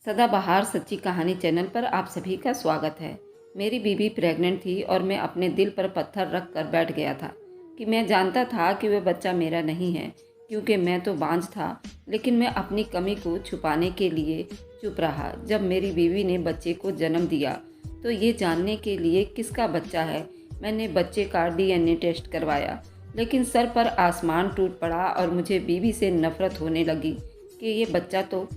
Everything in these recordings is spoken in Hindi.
सदाबहार सच्ची कहानी चैनल पर आप सभी का स्वागत है। मेरी बीवी प्रेग्नेंट थी और मैं अपने दिल पर पत्थर रख कर बैठ गया था कि मैं जानता था कि वह बच्चा मेरा नहीं है, क्योंकि मैं तो बांझ था। लेकिन मैं अपनी कमी को छुपाने के लिए चुप रहा। जब मेरी बीवी ने बच्चे को जन्म दिया तो ये जानने के लिए किसका बच्चा है, मैंने बच्चे का DNA टेस्ट करवाया। लेकिन सर पर आसमान टूट पड़ा और मुझे बीवी से नफरत होने लगी कि ये बच्चा तो।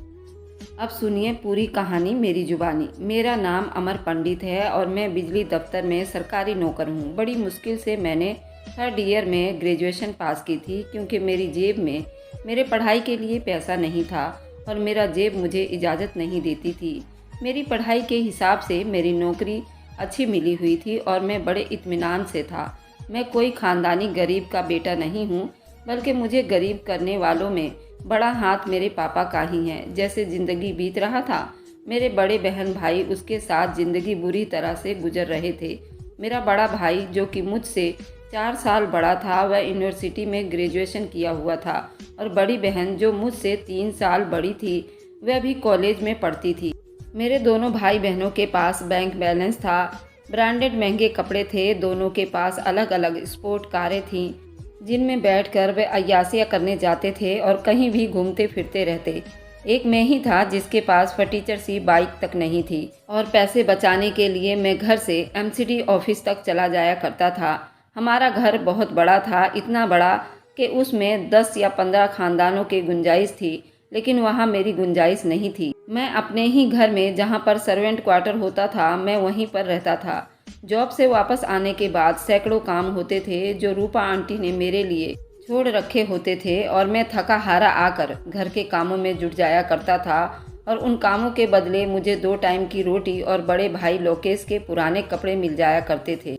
अब सुनिए पूरी कहानी मेरी जुबानी। मेरा नाम अमर पंडित है और मैं बिजली दफ्तर में सरकारी नौकर हूँ। बड़ी मुश्किल से मैंने 3rd ईयर में ग्रेजुएशन पास की थी, क्योंकि मेरी जेब में मेरे पढ़ाई के लिए पैसा नहीं था और मेरा जेब मुझे इजाज़त नहीं देती थी। मेरी पढ़ाई के हिसाब से मेरी नौकरी अच्छी मिली हुई थी और मैं बड़े इत्मीनान से था। मैं कोई ख़ानदानी गरीब का बेटा नहीं हूँ, बल्कि मुझे गरीब करने वालों में बड़ा हाथ मेरे पापा का ही है। जैसे ज़िंदगी बीत रहा था, मेरे बड़े बहन भाई उसके साथ ज़िंदगी बुरी तरह से गुजर रहे थे। मेरा बड़ा भाई, जो कि मुझसे 4 साल बड़ा था, वह यूनिवर्सिटी में ग्रेजुएशन किया हुआ था और बड़ी बहन, जो मुझसे 3 साल बड़ी थी, वह भी कॉलेज में पढ़ती थी। मेरे दोनों भाई बहनों के पास बैंक बैलेंस था, ब्रांडेड महंगे कपड़े थे, दोनों के पास अलग अलग स्पोर्ट कारें थीं जिनमें बैठकर वे अय्यासियाँ करने जाते थे और कहीं भी घूमते फिरते रहते। एक मैं ही था जिसके पास फटीचर सी बाइक तक नहीं थी और पैसे बचाने के लिए मैं घर से MCD ऑफिस तक चला जाया करता था। हमारा घर बहुत बड़ा था, इतना बड़ा कि उसमें 10 या 15 खानदानों की गुंजाइश थी, लेकिन वहाँ मेरी गुंजाइश नहीं थी। मैं अपने ही घर में, जहाँ पर सर्वेंट क्वार्टर होता था, मैं वहीं पर रहता था। जॉब से वापस आने के बाद सैकड़ों काम होते थे जो रूपा आंटी ने मेरे लिए छोड़ रखे होते थे और मैं थका हारा आकर घर के कामों में जुट जाया करता था और उन कामों के बदले मुझे 2 टाइम की रोटी और बड़े भाई लोकेश के पुराने कपड़े मिल जाया करते थे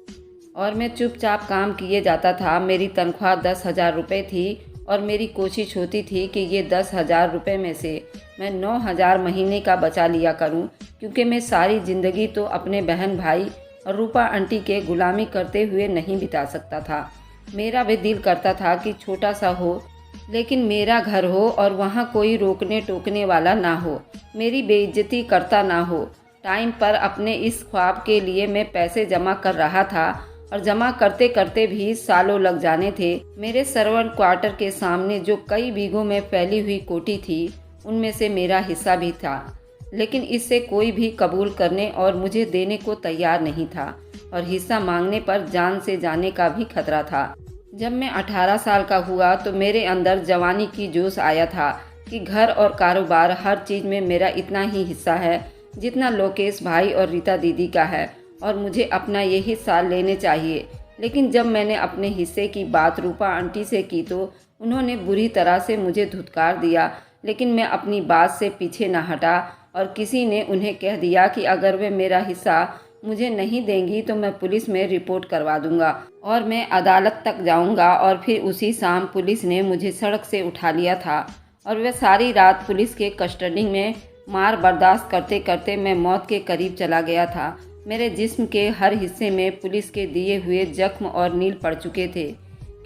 और मैं चुपचाप काम किए जाता था। मेरी तनख्वाह 10,000 रुपये थी और मेरी कोशिश होती थी कि ये 10,000 रुपये में से मैं 9,000 महीने का बचा लिया करूं, क्योंकि मैं सारी ज़िंदगी तो अपने बहन भाई और रूपा आंटी के गुलामी करते हुए नहीं बिता सकता था। मेरा भी दिल करता था कि छोटा सा हो, लेकिन मेरा घर हो और वहाँ कोई रोकने टोकने वाला ना हो, मेरी बेइज्जती करता ना हो। टाइम पर अपने इस ख्वाब के लिए मैं पैसे जमा कर रहा था और जमा करते करते भी सालों लग जाने थे। मेरे सर्वेंट क्वार्टर के सामने जो कई बीघों में फैली हुई कोठी थी, उनमें से मेरा हिस्सा भी था, लेकिन इससे कोई भी कबूल करने और मुझे देने को तैयार नहीं था और हिस्सा मांगने पर जान से जाने का भी खतरा था। जब मैं 18 साल का हुआ तो मेरे अंदर जवानी की जोश आया था कि घर और कारोबार, हर चीज़ में मेरा इतना ही हिस्सा है जितना लोकेश भाई और रीता दीदी का है और मुझे अपना ये हिस्सा लेने चाहिए। लेकिन जब मैंने अपने हिस्से की बात रूपा आंटी से की तो उन्होंने बुरी तरह से मुझे धुतकार दिया, लेकिन मैं अपनी बात से पीछे न हटा और किसी ने उन्हें कह दिया कि अगर वे मेरा हिस्सा मुझे नहीं देंगी तो मैं पुलिस में रिपोर्ट करवा दूंगा और मैं अदालत तक जाऊंगा। और फिर उसी शाम पुलिस ने मुझे सड़क से उठा लिया था और वह सारी रात पुलिस के कस्टडी में मार बर्दाश्त करते करते मैं मौत के करीब चला गया था। मेरे जिस्म के हर हिस्से में पुलिस के दिए हुए जख्म और नील पड़ चुके थे,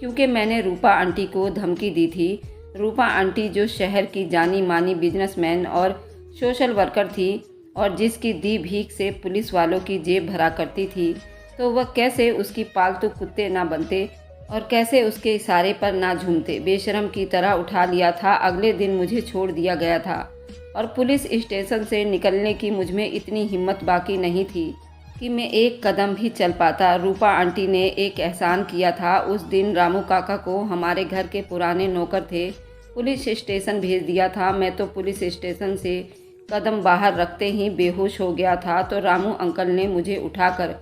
क्योंकि मैंने रूपा आंटी को धमकी दी थी। रूपा आंटी, जो शहर की जानी मानी बिजनेसमैन और सोशल वर्कर थी और जिसकी दी भीख से पुलिस वालों की जेब भरा करती थी, तो वह कैसे उसकी पालतू कुत्ते ना बनते और कैसे उसके इशारे पर ना झूमते। बेशरम की तरह उठा लिया था। अगले दिन मुझे छोड़ दिया गया था और पुलिस स्टेशन से निकलने की मुझमें इतनी हिम्मत बाकी नहीं थी कि मैं एक कदम भी चल पाता। रूपा आंटी ने एक एहसान किया था। उस दिन रामू काका को, हमारे घर के पुराने नौकर थे, पुलिस स्टेशन भेज दिया था। मैं तो पुलिस स्टेशन से कदम बाहर रखते ही बेहोश हो गया था, तो रामू अंकल ने मुझे उठाकर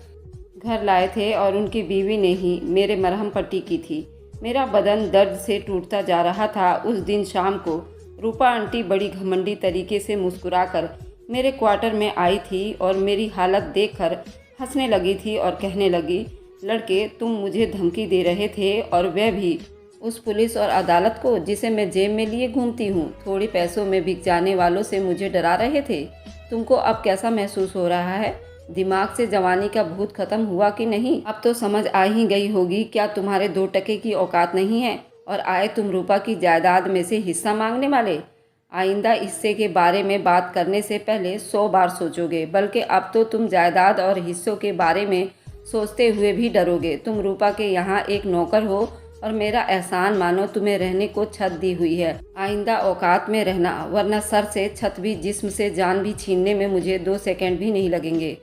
घर लाए थे और उनकी बीवी ने ही मेरे मरहम पट्टी की थी। मेरा बदन दर्द से टूटता जा रहा था। उस दिन शाम को रूपा आंटी बड़ी घमंडी तरीके से मुस्कुराकर मेरे क्वार्टर में आई थी और मेरी हालत देखकर हंसने लगी थी और कहने लगी, लड़के, तुम मुझे धमकी दे रहे थे और वह भी उस पुलिस और अदालत को जिसे मैं जेब में लिए घूमती हूँ। थोड़े पैसों में बिक जाने वालों से मुझे डरा रहे थे। तुमको अब कैसा महसूस हो रहा है? दिमाग से जवानी का भूत खत्म हुआ कि नहीं? अब तो समझ आ ही गई होगी। क्या तुम्हारे 2 टके की औकात नहीं है और आए तुम रूपा की जायदाद में से हिस्सा मांगने वाले? आइंदा हिस्से के बारे में बात करने से पहले 100 बार सोचोगे, बल्कि अब तो तुम जायदाद और हिस्सों के बारे में सोचते हुए भी डरोगे। तुम रूपा के यहाँ एक नौकर हो और मेरा एहसान मानो तुम्हें रहने को छत दी हुई है। आइंदा औकात में रहना, वरना सर से छत भी जिस्म से जान भी छीनने में मुझे 2 सेकंड भी नहीं लगेंगे।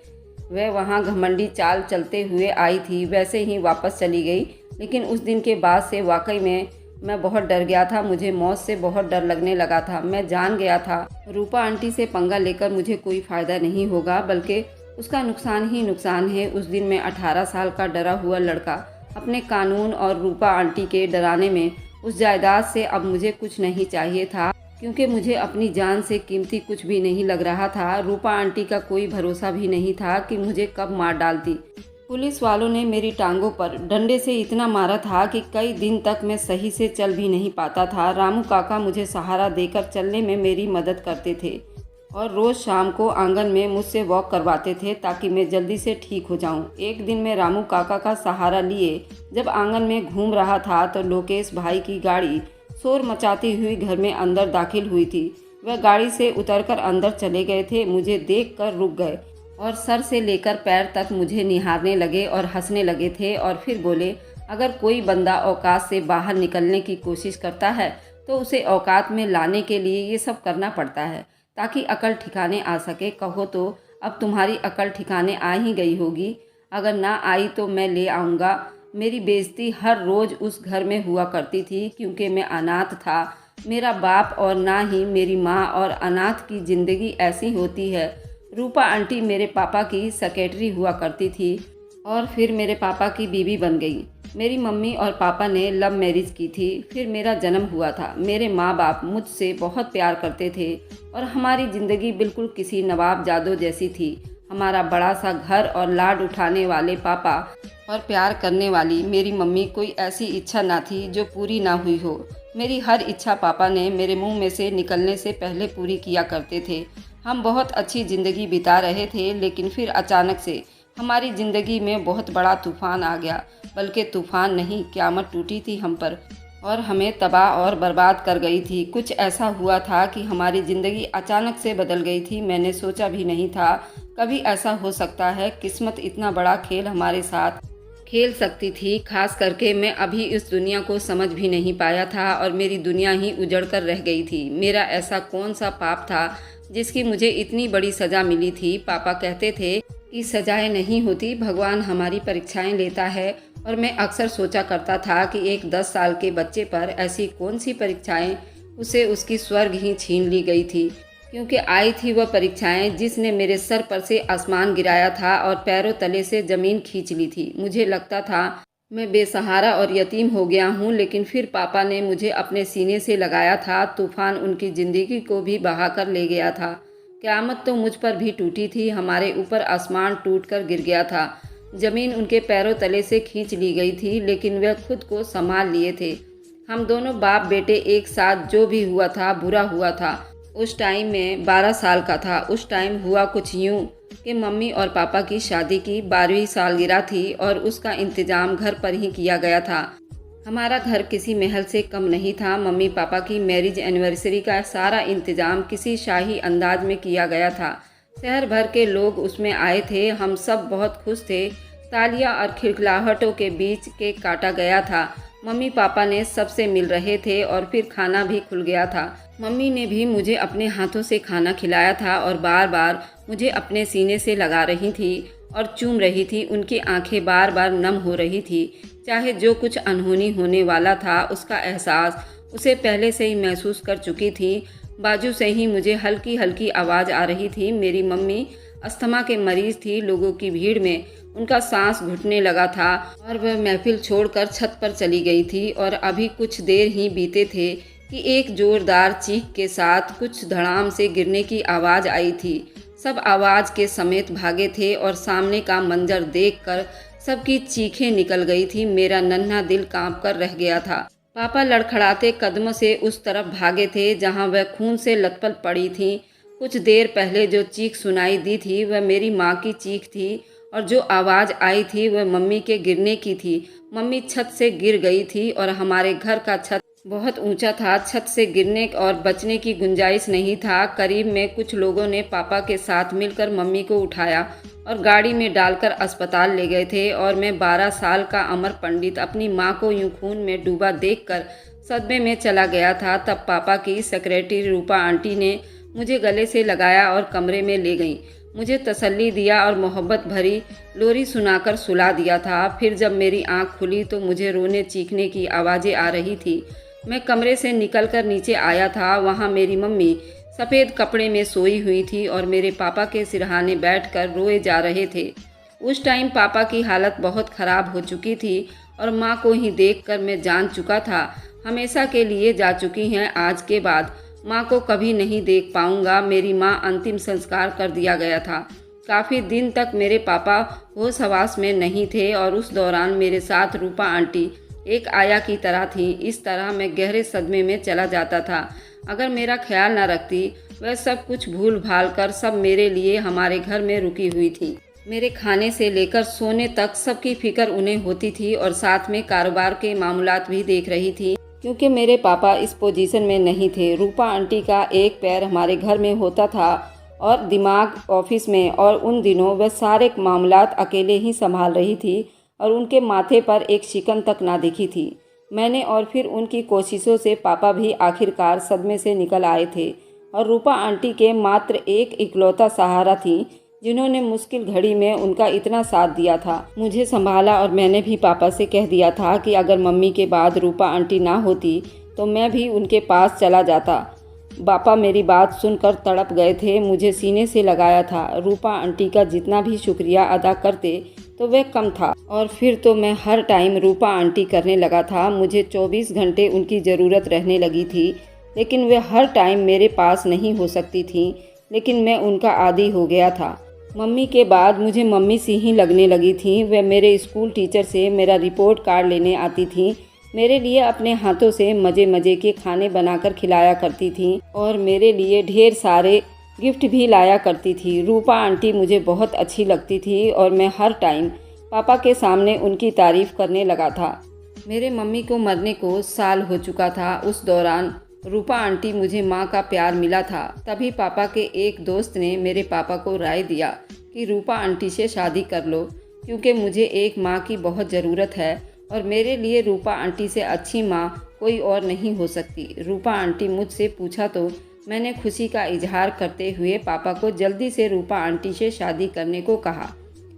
वह वहाँ घमंडी चाल चलते हुए आई थी, वैसे ही वापस चली गई। लेकिन उस दिन के बाद से वाकई में मैं बहुत डर गया था। मुझे मौत से बहुत डर लगने लगा था। मैं जान गया था रूपा आंटी से पंगा लेकर मुझे कोई फ़ायदा नहीं होगा, बल्कि उसका नुकसान ही नुकसान है। उस दिन मैं 18 साल का डरा हुआ लड़का अपने कानून और रूपा आंटी के डराने में, उस जायदाद से अब मुझे कुछ नहीं चाहिए था, क्योंकि मुझे अपनी जान से कीमती कुछ भी नहीं लग रहा था। रूपा आंटी का कोई भरोसा भी नहीं था कि मुझे कब मार डालती। पुलिस वालों ने मेरी टांगों पर डंडे से इतना मारा था कि कई दिन तक मैं सही से चल भी नहीं पाता था। रामू काका मुझे सहारा देकर चलने में मेरी मदद करते थे और रोज़ शाम को आंगन में मुझसे वॉक करवाते थे ताकि मैं जल्दी से ठीक हो जाऊं। एक दिन मैं रामू काका का सहारा लिए जब आंगन में घूम रहा था तो लोकेश भाई की गाड़ी शोर मचाती हुई घर में अंदर दाखिल हुई थी। वह गाड़ी से उतरकर अंदर चले गए थे। मुझे देखकर रुक गए और सर से लेकर पैर तक मुझे निहारने लगे और हंसने लगे थे और फिर बोले, अगर कोई बंदा औकात से बाहर निकलने की कोशिश करता है तो उसे औकात में लाने के लिए ये सब करना पड़ता है ताकि अकल ठिकाने आ सके। कहो तो अब तुम्हारी अकल ठिकाने आ ही गई होगी। अगर ना आई तो मैं ले आऊँगा। मेरी बेइज्जती हर रोज़ उस घर में हुआ करती थी क्योंकि मैं अनाथ था। मेरा बाप और ना ही मेरी माँ, और अनाथ की ज़िंदगी ऐसी होती है। रूपा आंटी मेरे पापा की सेक्रेटरी हुआ करती थी और फिर मेरे पापा की बीवी बन गई। मेरी मम्मी और पापा ने लव मैरिज की थी, फिर मेरा जन्म हुआ था। मेरे माँ बाप मुझसे बहुत प्यार करते थे और हमारी ज़िंदगी बिल्कुल किसी नवाब जादो जैसी थी। हमारा बड़ा सा घर और लाड उठाने वाले पापा और प्यार करने वाली मेरी मम्मी, कोई ऐसी इच्छा ना थी जो पूरी ना हुई हो। मेरी हर इच्छा पापा ने मेरे मुंह में से निकलने से पहले पूरी किया करते थे। हम बहुत अच्छी ज़िंदगी बिता रहे थे, लेकिन फिर अचानक से हमारी ज़िंदगी में बहुत बड़ा तूफ़ान आ गया। बल्कि तूफ़ान नहीं, क़यामत टूटी थी हम पर और हमें तबाह और बर्बाद कर गई थी। कुछ ऐसा हुआ था कि हमारी ज़िंदगी अचानक से बदल गई थी। मैंने सोचा भी नहीं था कभी ऐसा हो सकता है। किस्मत इतना बड़ा खेल हमारे साथ खेल सकती थी। खास करके मैं अभी इस दुनिया को समझ भी नहीं पाया था और मेरी दुनिया ही उजड़ कर रह गई थी। मेरा ऐसा कौन सा पाप था जिसकी मुझे इतनी बड़ी सज़ा मिली थी। पापा कहते थे कि सज़ाएं नहीं होती, भगवान हमारी परीक्षाएं लेता है। और मैं अक्सर सोचा करता था कि एक 10 साल के बच्चे पर ऐसी कौन सी परीक्षाएं उसे उसकी स्वर्ग ही छीन ली गई थी, क्योंकि आई थी वह परीक्षाएं जिसने मेरे सर पर से आसमान गिराया था और पैरों तले से ज़मीन खींच ली थी। मुझे लगता था मैं बेसहारा और यतीम हो गया हूँ, लेकिन फिर पापा ने मुझे अपने सीने से लगाया था। तूफान उनकी ज़िंदगी को भी बहा कर ले गया था। क़यामत तो मुझ पर भी टूटी थी। हमारे ऊपर आसमान टूटकर गिर गया था। ज़मीन उनके पैरों तले से खींच ली गई थी, लेकिन वे खुद को संभाल लिए थे। हम दोनों बाप बेटे एक साथ, जो भी हुआ था बुरा हुआ था। उस टाइम मैं 12 साल का था। उस टाइम हुआ कुछ यूँ कि मम्मी और पापा की शादी की 12वीं सालगिरह थी और उसका इंतज़ाम घर पर ही किया गया था। हमारा घर किसी महल से कम नहीं था। मम्मी पापा की मैरिज एनिवर्सरी का सारा इंतज़ाम किसी शाही अंदाज में किया गया था। शहर भर के लोग उसमें आए थे। हम सब बहुत खुश थे। तालियां और खिलखिलाहटों के बीच केक काटा गया था। मम्मी पापा ने सबसे मिल रहे थे और फिर खाना भी खुल गया था। मम्मी ने भी मुझे अपने हाथों से खाना खिलाया था और बार बार मुझे अपने सीने से लगा रही थी और चूम रही थी। उनकी आंखें बार बार नम हो रही थी। चाहे जो कुछ अनहोनी होने वाला था उसका एहसास उसे पहले से ही महसूस कर चुकी थी। बाजू से ही मुझे हल्की हल्की आवाज़ आ रही थी। मेरी मम्मी अस्थमा के मरीज़ थी। लोगों की भीड़ में उनका सांस घुटने लगा था और वह महफिल छोड़कर छत पर चली गई थी। और अभी कुछ देर ही बीते थे कि एक ज़ोरदार चीख के साथ कुछ धड़ाम से गिरने की आवाज़ आई थी। सब आवाज़ के समेत भागे थे और सामने का मंजर देखकर सबकी चीखें निकल गई थी। मेरा नन्हा दिल कांप कर रह गया था। पापा लड़खड़ाते कदमों से उस तरफ भागे थे जहां वह खून से लथपथ पड़ी थी। कुछ देर पहले जो चीख सुनाई दी थी वह मेरी माँ की चीख थी और जो आवाज़ आई थी वह मम्मी के गिरने की थी। मम्मी छत से गिर गई थी और हमारे घर का छत बहुत ऊंचा था, छत से गिरने और बचने की गुंजाइश नहीं था। करीब में कुछ लोगों ने पापा के साथ मिलकर मम्मी को उठाया और गाड़ी में डालकर अस्पताल ले गए थे और मैं 12 साल का अमर पंडित अपनी माँ को यूं खून में डूबा देखकर सदमे में चला गया था। तब पापा की सेक्रेटरी रूपा आंटी ने मुझे गले से लगाया और कमरे में ले गई, मुझे तसल्ली दिया और मोहब्बत भरी लोरी सुनाकर सुला दिया था। फिर जब मेरी आंख खुली तो मुझे रोने चीखने की आवाज़ें आ रही थी। मैं कमरे से निकलकर नीचे आया था, वहाँ मेरी मम्मी सफ़ेद कपड़े में सोई हुई थी और मेरे पापा के सिरहाने बैठकर रोए जा रहे थे। उस टाइम पापा की हालत बहुत ख़राब हो चुकी थी और माँ को ही देखकर मैं जान चुका था हमेशा के लिए जा चुकी हैं। आज के बाद माँ को कभी नहीं देख पाऊँगा। मेरी माँ अंतिम संस्कार कर दिया गया था। काफ़ी दिन तक मेरे पापा होश हवास में नहीं थे और उस दौरान मेरे साथ रूपा आंटी एक आया की तरह थी। इस तरह मैं गहरे सदमे में चला जाता था। अगर मेरा ख्याल न रखती, वह सब कुछ भूल भाल कर सब मेरे लिए हमारे घर में रुकी हुई थी। मेरे खाने से लेकर सोने तक सबकी फिक्र उन्हें होती थी और साथ में कारोबार के मामलात भी देख रही थी, क्योंकि मेरे पापा इस पोजीशन में नहीं थे। रूपा आंटी का एक पैर हमारे घर में होता था और दिमाग ऑफिस में, और उन दिनों वह सारे मामलात अकेले ही संभाल रही थी और उनके माथे पर एक शिकन तक ना दिखी थी। मैंने और फिर उनकी कोशिशों से पापा भी आखिरकार सदमे से निकल आए थे और रूपा आंटी के मात्र एक इकलौता सहारा थी, जिन्होंने मुश्किल घड़ी में उनका इतना साथ दिया था। मुझे संभाला और मैंने भी पापा से कह दिया था कि अगर मम्मी के बाद रूपा आंटी ना होती तो मैं भी उनके पास चला जाता। पापा मेरी बात सुनकर तड़प गए थे, मुझे सीने से लगाया था। रूपा आंटी का जितना भी शुक्रिया अदा करते तो वह कम था। और फिर तो मैं हर टाइम रूपा आंटी करने लगा था। मुझे 24 घंटे उनकी ज़रूरत रहने लगी थी, लेकिन वे हर टाइम मेरे पास नहीं हो सकती थी, लेकिन मैं उनका आदी हो गया था। मम्मी के बाद मुझे मम्मी सी ही लगने लगी थी। वे मेरे स्कूल टीचर से मेरा रिपोर्ट कार्ड लेने आती थी, मेरे लिए अपने हाथों से मज़े मज़े के खाने बनाकर खिलाया करती थी और मेरे लिए ढेर सारे गिफ्ट भी लाया करती थी। रूपा आंटी मुझे बहुत अच्छी लगती थी और मैं हर टाइम पापा के सामने उनकी तारीफ़ करने लगा था। मेरे मम्मी को मरने को साल हो चुका था। उस दौरान रूपा आंटी मुझे माँ का प्यार मिला था। तभी पापा के एक दोस्त ने मेरे पापा को राय दिया कि रूपा आंटी से शादी कर लो, क्योंकि मुझे एक माँ की बहुत ज़रूरत है और मेरे लिए रूपा आंटी से अच्छी माँ कोई और नहीं हो सकती। रूपा आंटी मुझसे पूछा तो मैंने खुशी का इजहार करते हुए पापा को जल्दी से रूपा आंटी से शादी करने को कहा।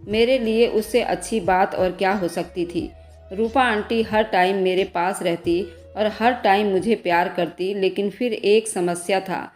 मेरे लिए उससे अच्छी बात और क्या हो सकती थी। रूपा आंटी हर टाइम मेरे पास रहती और हर टाइम मुझे प्यार करती, लेकिन फिर एक समस्या था।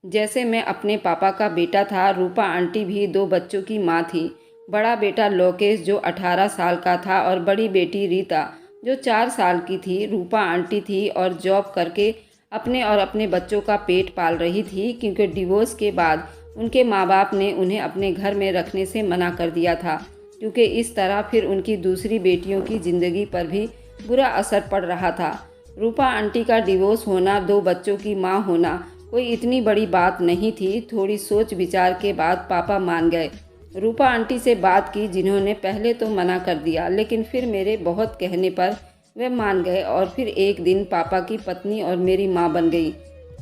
जैसे मैं अपने पापा का बेटा था, रूपा आंटी भी 2 बच्चों की माँ थी। बड़ा बेटा लोकेश जो 18 साल का था और बड़ी बेटी रीता जो 4 साल की थी। रूपा आंटी थी और जॉब करके अपने और अपने बच्चों का पेट पाल रही थी, क्योंकि डिवोर्स के बाद उनके माँ बाप ने उन्हें अपने घर में रखने से मना कर दिया था, क्योंकि इस तरह फिर उनकी दूसरी बेटियों की ज़िंदगी पर भी बुरा असर पड़ रहा था। रूपा आंटी का डिवोर्स होना, 2 बच्चों की माँ होना कोई इतनी बड़ी बात नहीं थी। थोड़ी सोच विचार के बाद पापा मान गए। रूपा आंटी से बात की, जिन्होंने पहले तो मना कर दिया, लेकिन फिर मेरे बहुत कहने पर वे मान गए और फिर एक दिन पापा की पत्नी और मेरी माँ बन गई,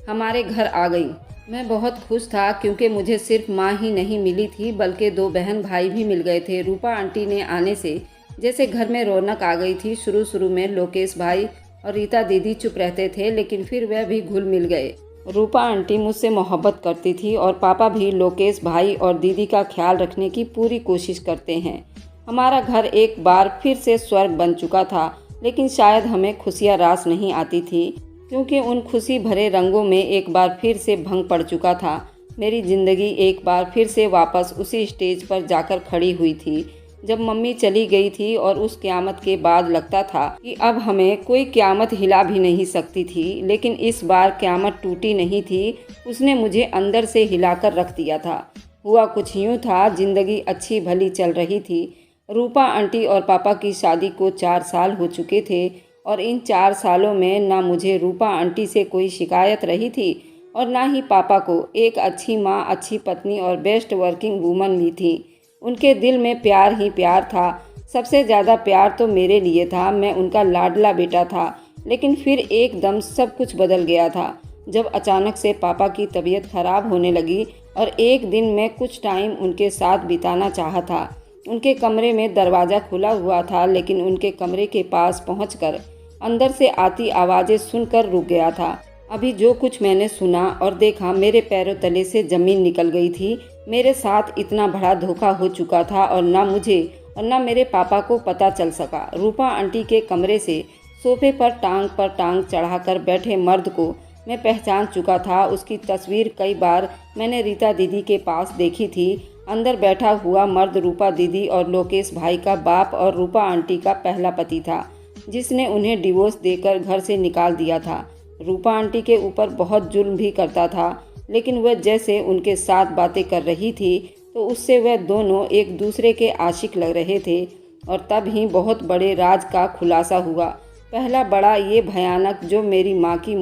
हमारे घर आ गई। मैं बहुत खुश था, क्योंकि मुझे सिर्फ माँ ही नहीं मिली थी बल्कि 2 बहन भाई भी मिल गए थे। रूपा आंटी ने आने से जैसे घर में रौनक आ गई थी। शुरू में लोकेश भाई और रीता दीदी चुप रहते थे, लेकिन फिर वह भी घुल मिल गए। रूपा आंटी मुझसे मोहब्बत करती थी और पापा भी लोकेश भाई और दीदी का ख्याल रखने की पूरी कोशिश करते हैं। हमारा घर एक बार फिर से स्वर्ग बन चुका था, लेकिन शायद हमें खुशियाँ रास नहीं आती थी, क्योंकि उन खुशी भरे रंगों में एक बार फिर से भंग पड़ चुका था। मेरी ज़िंदगी एक बार फिर से वापस उसी स्टेज पर जाकर खड़ी हुई थी जब मम्मी चली गई थी, और उस क़यामत के बाद लगता था कि अब हमें कोई क़यामत हिला भी नहीं सकती थी। लेकिन इस बार क़यामत टूटी नहीं थी, उसने मुझे अंदर से हिलाकर रख दिया था। हुआ कुछ यूँ था, ज़िंदगी अच्छी भली चल रही थी। रूपा आंटी और पापा की शादी को 4 साल हो चुके थे और इन 4 सालों में ना मुझे रूपा आंटी से कोई शिकायत रही थी और ना ही पापा को। एक अच्छी माँ, अच्छी पत्नी और बेस्ट वर्किंग वूमन भी थी। उनके दिल में प्यार ही प्यार था। सबसे ज़्यादा प्यार तो मेरे लिए था। मैं उनका लाडला बेटा था, लेकिन फिर एकदम सब कुछ बदल गया था जब अचानक से पापा की तबीयत खराब होने लगी और एक दिन मैं कुछ टाइम उनके साथ बिताना चाहा था। उनके कमरे में दरवाज़ा खुला हुआ था, लेकिन उनके कमरे के पास पहुंचकर अंदर से आती आवाज़ें सुनकर रुक गया था। अभी जो कुछ मैंने सुना और देखा, मेरे पैरों तले से ज़मीन निकल गई थी। मेरे साथ इतना बड़ा धोखा हो चुका था और ना मुझे और ना मेरे पापा को पता चल सका। रूपा आंटी के कमरे से सोफे पर टांग चढ़ाकर बैठे मर्द को मैं पहचान चुका था। उसकी तस्वीर कई बार मैंने रीता दीदी के पास देखी थी। अंदर बैठा हुआ मर्द रूपा दीदी और लोकेश भाई का बाप और रूपा आंटी का पहला पति था, जिसने उन्हें डिवोर्स देकर घर से निकाल दिया था। रूपा आंटी के ऊपर बहुत जुल्म भी करता था, लेकिन वह जैसे उनके साथ बातें कर रही थी तो उससे वह दोनों एक दूसरे के आशिक लग रहे थे। और तब ही बहुत बड़े राज का खुलासा हुआ। पहला बड़ा ये भयानक, जो मेरी माँ की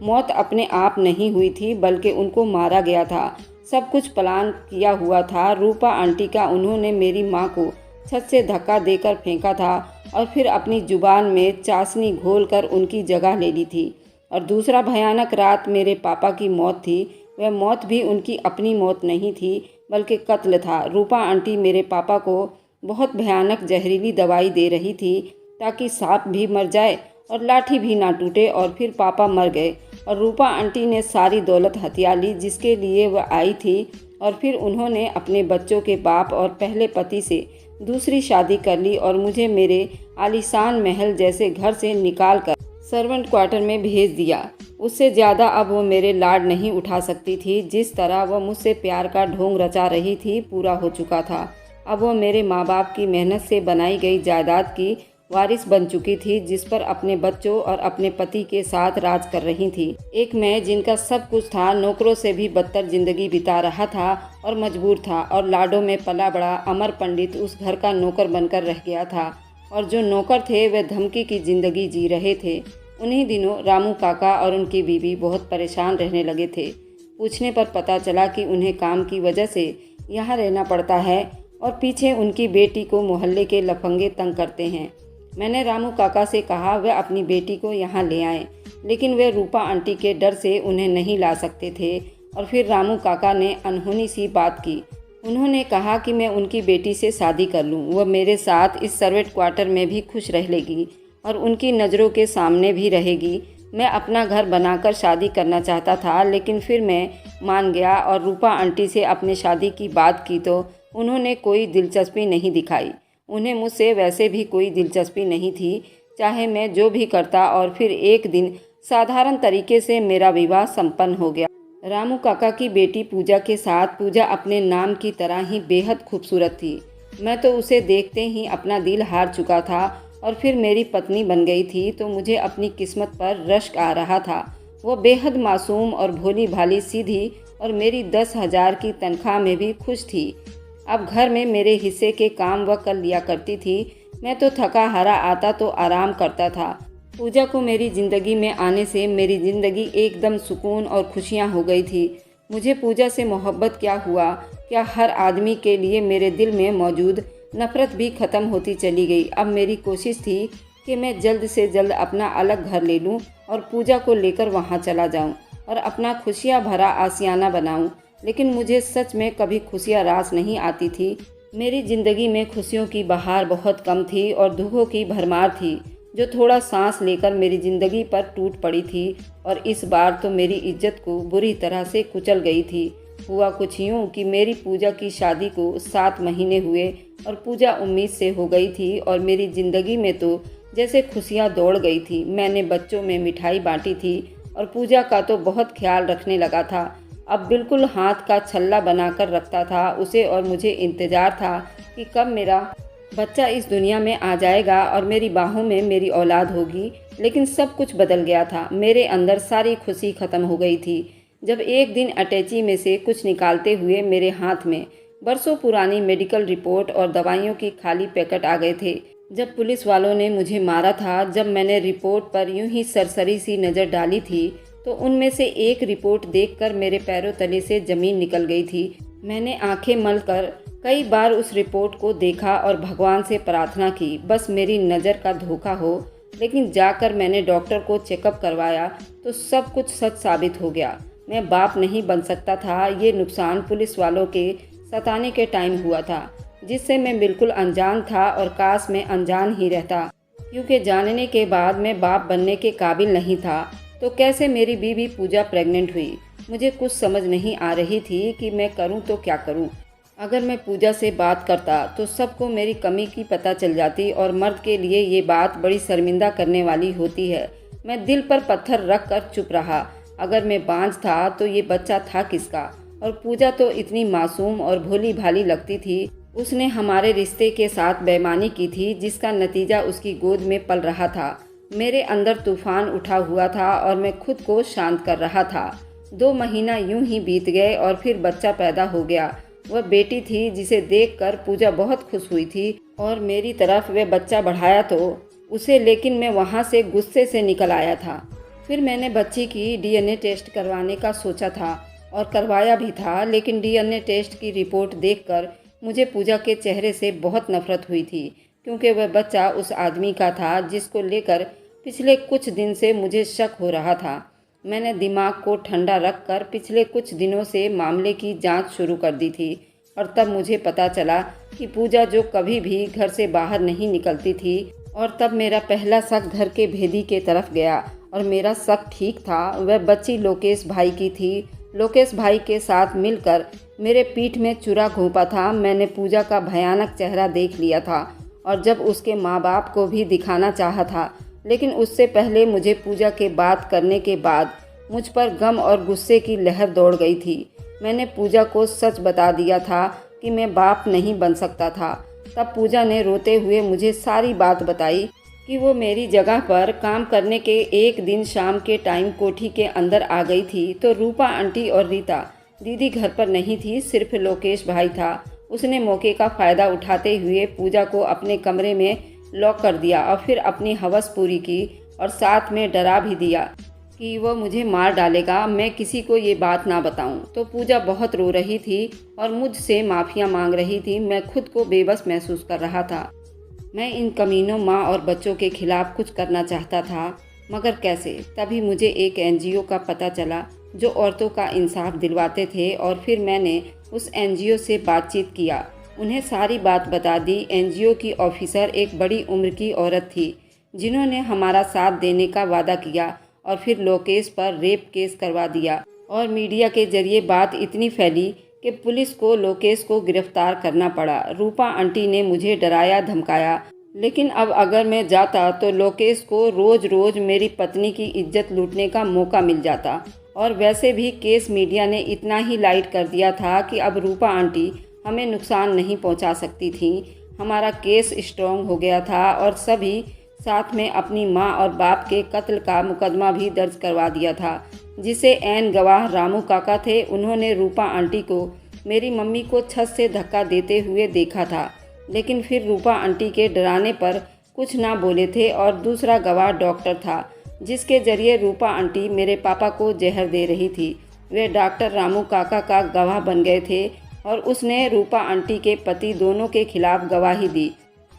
मौत अपने आप नहीं हुई थी, बल्कि उनको मारा गया था। सब कुछ प्लान किया हुआ था रूपा आंटी का। उन्होंने मेरी माँ को छत से धक्का देकर फेंका था और फिर अपनी जुबान में चाशनी घोलकर उनकी जगह ले ली थी। और दूसरा भयानक रात मेरे पापा की मौत थी। वह मौत भी उनकी अपनी मौत नहीं थी, बल्कि कत्ल था। रूपा आंटी मेरे पापा को बहुत भयानक जहरीली दवाई दे रही थी ताकि सांप भी मर जाए और लाठी भी ना टूटे। और फिर पापा मर गए और रूपा आंटी ने सारी दौलत हथिया ली जिसके लिए वह आई थी। और फिर उन्होंने अपने बच्चों के बाप और पहले पति से दूसरी शादी कर ली और मुझे मेरे आलीशान महल जैसे घर से निकालकर सर्वेंट क्वार्टर में भेज दिया। उससे ज़्यादा अब वो मेरे लाड नहीं उठा सकती थी। जिस तरह वह मुझसे प्यार का ढोंग रचा रही थी, पूरा हो चुका था। अब वो मेरे माँ बाप की मेहनत से बनाई गई जायदाद की वारिस बन चुकी थी, जिस पर अपने बच्चों और अपने पति के साथ राज कर रही थी। एक मैं, जिनका सब कुछ था, नौकरों से भी बदतर जिंदगी बिता रहा था और मजबूर था। और लाडों में पला बड़ा अमर पंडित उस घर का नौकर बनकर रह गया था। और जो नौकर थे वे धमकी की जिंदगी जी रहे थे। उन्हीं दिनों रामू काका और उनकी बीवी बहुत परेशान रहने लगे थे। पूछने पर पता चला कि उन्हें काम की वजह से यहाँ रहना पड़ता है और पीछे उनकी बेटी को मोहल्ले के लफंगे तंग करते हैं। मैंने रामू काका से कहा वह अपनी बेटी को यहाँ ले आएं, लेकिन वे रूपा आंटी के डर से उन्हें नहीं ला सकते थे। और फिर रामू काका ने अनहोनी सी बात की। उन्होंने कहा कि मैं उनकी बेटी से शादी कर लूँ, वह मेरे साथ इस सर्वेंट क्वार्टर में भी खुश रह लेगी और उनकी नज़रों के सामने भी रहेगी। मैं अपना घर बनाकर शादी करना चाहता था, लेकिन फिर मैं मान गया और रूपा आंटी से अपनी शादी की बात की तो उन्होंने कोई दिलचस्पी नहीं दिखाई। उन्हें मुझसे वैसे भी कोई दिलचस्पी नहीं थी, चाहे मैं जो भी करता। और फिर एक दिन साधारण तरीके से मेरा विवाह संपन्न हो गया रामू काका की बेटी पूजा के साथ। पूजा अपने नाम की तरह ही बेहद खूबसूरत थी। मैं तो उसे देखते ही अपना दिल हार चुका था। और फिर मेरी पत्नी बन गई थी तो मुझे अपनी किस्मत पर रश्क आ रहा था। वो बेहद मासूम और भोली भाली सीधी और मेरी 10,000 की तनख्वाह में भी खुश थी। अब घर में मेरे हिस्से के काम वह कर लिया करती थी। मैं तो थका हारा आता तो आराम करता था। पूजा को मेरी ज़िंदगी में आने से मेरी ज़िंदगी एकदम सुकून और खुशियाँ हो गई थी। मुझे पूजा से मोहब्बत क्या हुआ, क्या हर आदमी के लिए मेरे दिल में मौजूद नफ़रत भी ख़त्म होती चली गई। अब मेरी कोशिश थी कि मैं जल्द से जल्द अपना अलग घर ले लूं और पूजा को लेकर वहां चला जाऊं और अपना खुशियां भरा आशियाना बनाऊं। लेकिन मुझे सच में कभी खुशियां रास नहीं आती थी। मेरी ज़िंदगी में खुशियों की बहार बहुत कम थी और दुखों की भरमार थी, जो थोड़ा सांस लेकर मेरी ज़िंदगी पर टूट पड़ी थी। और इस बार तो मेरी इज्जत को बुरी तरह से कुचल गई थी। हुआ कुछ यूँ कि मेरी पूजा की शादी को 7 महीने हुए और पूजा उम्मीद से हो गई थी और मेरी ज़िंदगी में तो जैसे खुशियाँ दौड़ गई थी। मैंने बच्चों में मिठाई बांटी थी और पूजा का तो बहुत ख्याल रखने लगा था। अब बिल्कुल हाथ का छल्ला बनाकर रखता था उसे और मुझे इंतज़ार था कि कब मेरा बच्चा इस दुनिया में आ जाएगा और मेरी बाहों में मेरी औलाद होगी। लेकिन सब कुछ बदल गया था। मेरे अंदर सारी खुशी ख़त्म हो गई थी जब एक दिन अटैची में से कुछ निकालते हुए मेरे हाथ में बरसों पुरानी मेडिकल रिपोर्ट और दवाइयों की खाली पैकेट आ गए थे। जब पुलिस वालों ने मुझे मारा था, जब मैंने रिपोर्ट पर यूं ही सरसरी सी नज़र डाली थी तो उनमें से एक रिपोर्ट देखकर मेरे पैरों तले से ज़मीन निकल गई थी। मैंने आंखें मल कर कई बार उस रिपोर्ट को देखा और भगवान से प्रार्थना की, बस मेरी नज़र का धोखा हो, लेकिन जाकर मैंने डॉक्टर को चेकअप करवाया तो सब कुछ सच साबित हो गया। मैं बाप नहीं बन सकता था। ये नुकसान पुलिस वालों के सताने के टाइम हुआ था, जिससे मैं बिल्कुल अनजान था और काश मैं अनजान ही रहता, क्योंकि जानने के बाद मैं बाप बनने के काबिल नहीं था। तो कैसे मेरी बीवी पूजा प्रेग्नेंट हुई? मुझे कुछ समझ नहीं आ रही थी कि मैं करूं तो क्या करूं। अगर मैं पूजा से बात करता तो सबको मेरी कमी की पता चल जाती और मर्द के लिए ये बात बड़ी शर्मिंदा करने वाली होती है। मैं दिल पर पत्थर रख कर चुप रहा। अगर मैं बांझ था तो ये बच्चा था किसका? और पूजा तो इतनी मासूम और भोली भाली लगती थी। उसने हमारे रिश्ते के साथ बेईमानी की थी, जिसका नतीजा उसकी गोद में पल रहा था। मेरे अंदर तूफान उठा हुआ था और मैं खुद को शांत कर रहा था। 2 महीना यूं ही बीत गए और फिर बच्चा पैदा हो गया। वह बेटी थी जिसे देखकर पूजा बहुत खुश हुई थी और मेरी तरफ वह बच्चा बढ़ाया तो उसे, लेकिन मैं वहाँ से गुस्से से निकल आया था। फिर मैंने बच्ची की डीएनए टेस्ट करवाने का सोचा था और करवाया भी था, लेकिन डीएनए टेस्ट की रिपोर्ट देखकर मुझे पूजा के चेहरे से बहुत नफरत हुई थी, क्योंकि वह बच्चा उस आदमी का था जिसको लेकर पिछले कुछ दिन से मुझे शक हो रहा था। मैंने दिमाग को ठंडा रखकर पिछले कुछ दिनों से मामले की जांच शुरू कर दी थी और तब मुझे पता चला कि पूजा जो कभी भी घर से बाहर नहीं निकलती थी, और तब मेरा पहला शक घर के भेदी के तरफ गया और मेरा शक ठीक था। वह बच्ची लोकेश भाई की थी। लोकेश भाई के साथ मिलकर मेरे पीठ में चुरा घोंपा था। मैंने पूजा का भयानक चेहरा देख लिया था और जब उसके माँ बाप को भी दिखाना चाहा था, लेकिन उससे पहले मुझे पूजा के बात करने के बाद मुझ पर गम और गुस्से की लहर दौड़ गई थी। मैंने पूजा को सच बता दिया था कि मैं बाप नहीं बन सकता था। तब पूजा ने रोते हुए मुझे सारी बात बताई कि वो मेरी जगह पर काम करने के एक दिन शाम के टाइम कोठी के अंदर आ गई थी तो रूपा आंटी और रीता दीदी घर पर नहीं थी, सिर्फ लोकेश भाई था। उसने मौके का फ़ायदा उठाते हुए पूजा को अपने कमरे में लॉक कर दिया और फिर अपनी हवस पूरी की और साथ में डरा भी दिया कि वो मुझे मार डालेगा मैं किसी को ये बात ना बताऊं। तो पूजा बहुत रो रही थी और मुझसे माफ़िया मांग रही थी। मैं खुद को बेबस महसूस कर रहा था। मैं इन कमीनों माँ और बच्चों के खिलाफ कुछ करना चाहता था, मगर कैसे? तभी मुझे एक एनजीओ का पता चला जो औरतों का इंसाफ दिलवाते थे और फिर मैंने उस एनजीओ से बातचीत किया, उन्हें सारी बात बता दी। एनजीओ की ऑफिसर एक बड़ी उम्र की औरत थी जिन्होंने हमारा साथ देने का वादा किया और फिर लोकेश पर रेप केस करवा दिया और मीडिया के जरिए बात इतनी फैली कि पुलिस को लोकेश को गिरफ्तार करना पड़ा। रूपा आंटी ने मुझे डराया धमकाया, लेकिन अब अगर मैं जाता तो लोकेश को रोज़ रोज़ मेरी पत्नी की इज्जत लूटने का मौका मिल जाता। और वैसे भी केस मीडिया ने इतना ही लाइट कर दिया था कि अब रूपा आंटी हमें नुकसान नहीं पहुंचा सकती थी। हमारा केस स्ट्रॉन्ग हो गया था और सभी साथ में अपनी माँ और बाप के कत्ल का मुकदमा भी दर्ज करवा दिया था, जिसे एन गवाह रामू काका थे। उन्होंने रूपा आंटी को मेरी मम्मी को छत से धक्का देते हुए देखा था, लेकिन फिर रूपा आंटी के डराने पर कुछ ना बोले थे। और दूसरा गवाह डॉक्टर था जिसके जरिए रूपा आंटी मेरे पापा को जहर दे रही थी। वे डॉक्टर रामू काका का गवाह बन गए थे और उसने रूपा आंटी के पति दोनों के खिलाफ गवाही दी,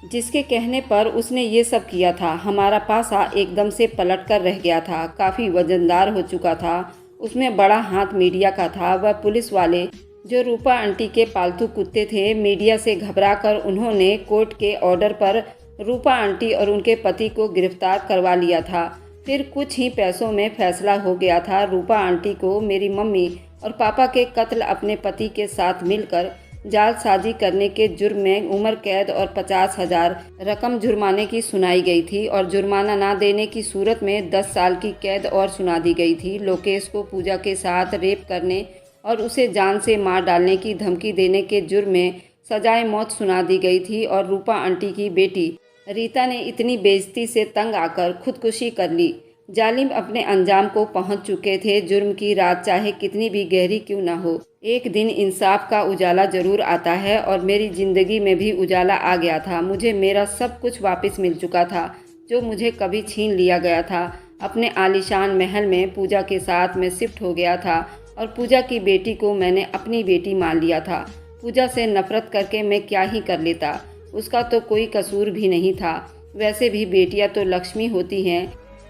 जिसके कहने पर उसने ये सब किया था। हमारा पासा एकदम से पलट कर रह गया था, काफ़ी वजनदार हो चुका था। उसमें बड़ा हाथ मीडिया का था। वह पुलिस वाले जो रूपा आंटी के पालतू कुत्ते थे, मीडिया से घबराकर उन्होंने कोर्ट के ऑर्डर पर रूपा आंटी और उनके पति को गिरफ्तार करवा लिया था। फिर कुछ ही पैसों में फैसला हो गया था। रूपा आंटी को मेरी मम्मी और पापा के कत्ल अपने पति के साथ मिलकर जालसाजी करने के जुर्म में उम्र कैद और 50,000 रकम जुर्माने की सुनाई गई थी और जुर्माना ना देने की सूरत में 10 साल की कैद और सुना दी गई थी। लोकेश को पूजा के साथ रेप करने और उसे जान से मार डालने की धमकी देने के जुर्म में सजाए मौत सुना दी गई थी और रूपा आंटी की बेटी रीता ने इतनी बेइज्जती से तंग आकर खुदकुशी कर ली। जालिम अपने अंजाम को पहुंच चुके थे। जुर्म की रात चाहे कितनी भी गहरी क्यों ना हो, एक दिन इंसाफ का उजाला जरूर आता है और मेरी ज़िंदगी में भी उजाला आ गया था। मुझे मेरा सब कुछ वापस मिल चुका था जो मुझे कभी छीन लिया गया था। अपने आलीशान महल में पूजा के साथ मैं शिफ्ट हो गया था और पूजा की बेटी को मैंने अपनी बेटी मान लिया था। पूजा से नफरत करके मैं क्या ही कर लेता, उसका तो कोई कसूर भी नहीं था। वैसे भी बेटियां तो लक्ष्मी होती हैं।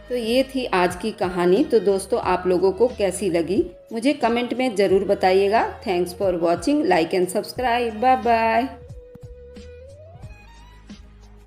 तो ये थी आज की कहानी। तो दोस्तों, आप लोगों को कैसी लगी मुझे कमेंट में ज़रूर बताइएगा। Thanks for watching, like and subscribe, bye bye.